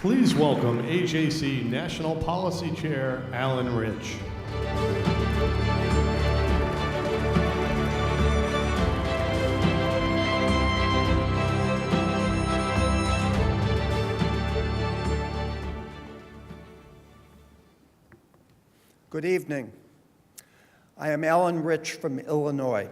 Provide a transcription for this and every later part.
Please welcome AJC National Policy Chair, Allan Reich. Good evening. I am Allan Reich from Illinois.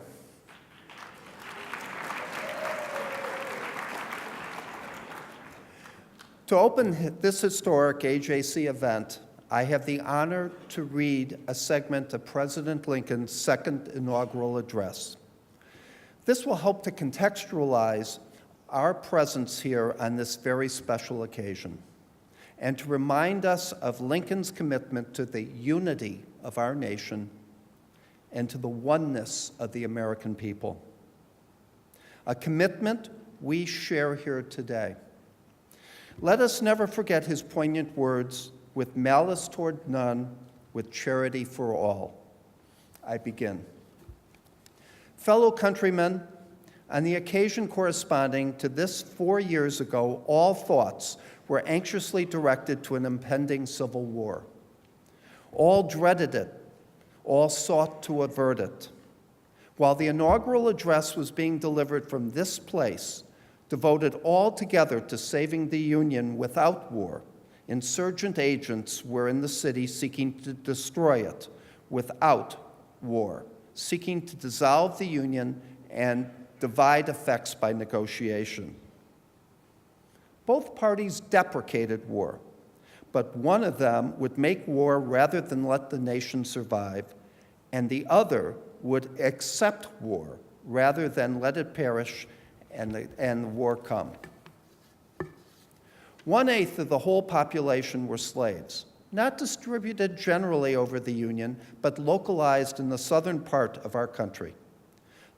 To open this historic AJC event, I have the honor to read a segment of President Lincoln's second inaugural address. This will help to contextualize our presence here on this very special occasion, and to remind us of Lincoln's commitment to the unity of our nation and to the oneness of the American people. A commitment we share here today. Let us never forget his poignant words, "With malice toward none, with charity for all." I begin. Fellow countrymen, on the occasion corresponding to this 4 years ago, all thoughts were anxiously directed to an impending civil war. All dreaded it, all sought to avert it. While the inaugural address was being delivered from this place, devoted altogether to saving the Union without war, insurgent agents were in the city seeking to destroy it without war, seeking to dissolve the Union and divide effects by negotiation. Both parties deprecated war, but one of them would make war rather than let the nation survive, and the other would accept war rather than let it perish and war come. 1/8 of the whole population were slaves, not distributed generally over the Union, but localized in the southern part of our country.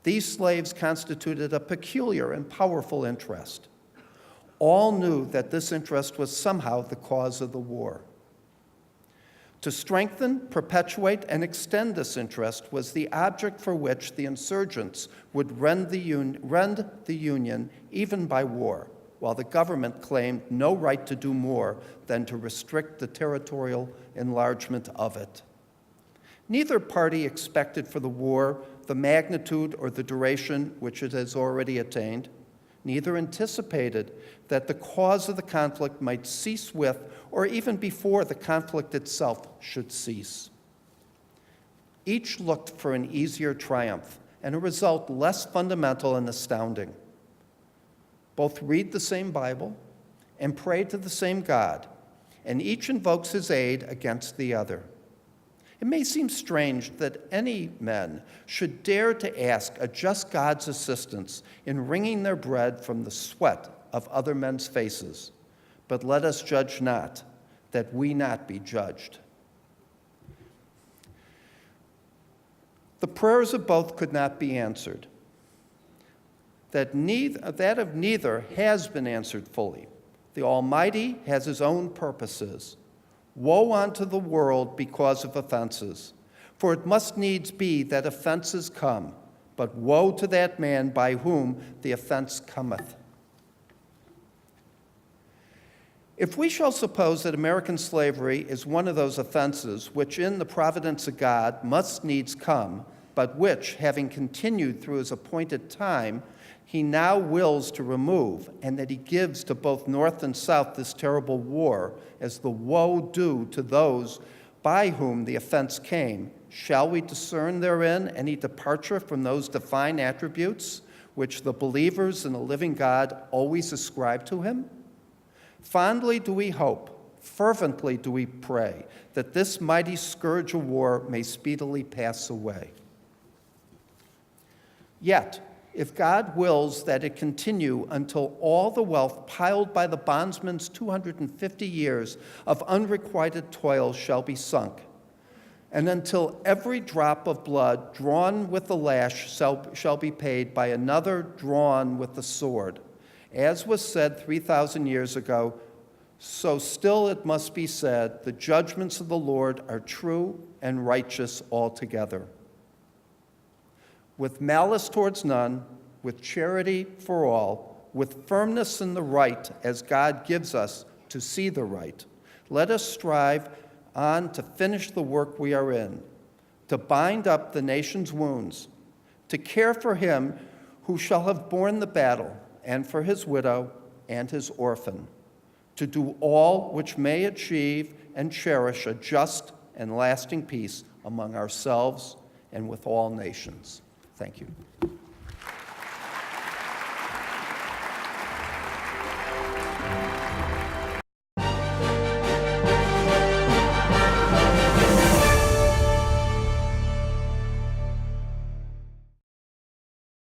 These slaves constituted a peculiar and powerful interest. All knew that this interest was somehow the cause of the war. To strengthen, perpetuate, and extend this interest was the object for which the insurgents would rend the Union even by war, while the government claimed no right to do more than to restrict the territorial enlargement of it. Neither party expected for the war the magnitude or the duration which it has already attained. Neither anticipated that the cause of the conflict might cease with, or even before the conflict itself should cease. Each looked for an easier triumph and a result less fundamental and astounding. Both read the same Bible and pray to the same God, and each invokes his aid against the other. It may seem strange that any men should dare to ask a just God's assistance in wringing their bread from the sweat of other men's faces, but let us judge not, that we not be judged. The prayers of both could not be answered. That of neither has been answered fully. The Almighty has his own purposes. Woe unto the world because of offenses, for it must needs be that offenses come, but woe to that man by whom the offense cometh. If we shall suppose that American slavery is one of those offenses which in the providence of God must needs come, but which, having continued through his appointed time, he now wills to remove, and that he gives to both North and South this terrible war as the woe due to those by whom the offense came, shall we discern therein any departure from those divine attributes which the believers in the living God always ascribe to him? Fondly do we hope, fervently do we pray, that this mighty scourge of war may speedily pass away. Yet, if God wills that it continue until all the wealth piled by the bondsman's 250 years of unrequited toil shall be sunk, and until every drop of blood drawn with the lash shall be paid by another drawn with the sword, as was said 3,000 years ago, so still it must be said, the judgments of the Lord are true and righteous altogether. With malice towards none, with charity for all, with firmness in the right as God gives us to see the right. Let us strive on to finish the work we are in, to bind up the nation's wounds, to care for him who shall have borne the battle, and for his widow and his orphan, to do all which may achieve and cherish a just and lasting peace among ourselves and with all nations. Thank you.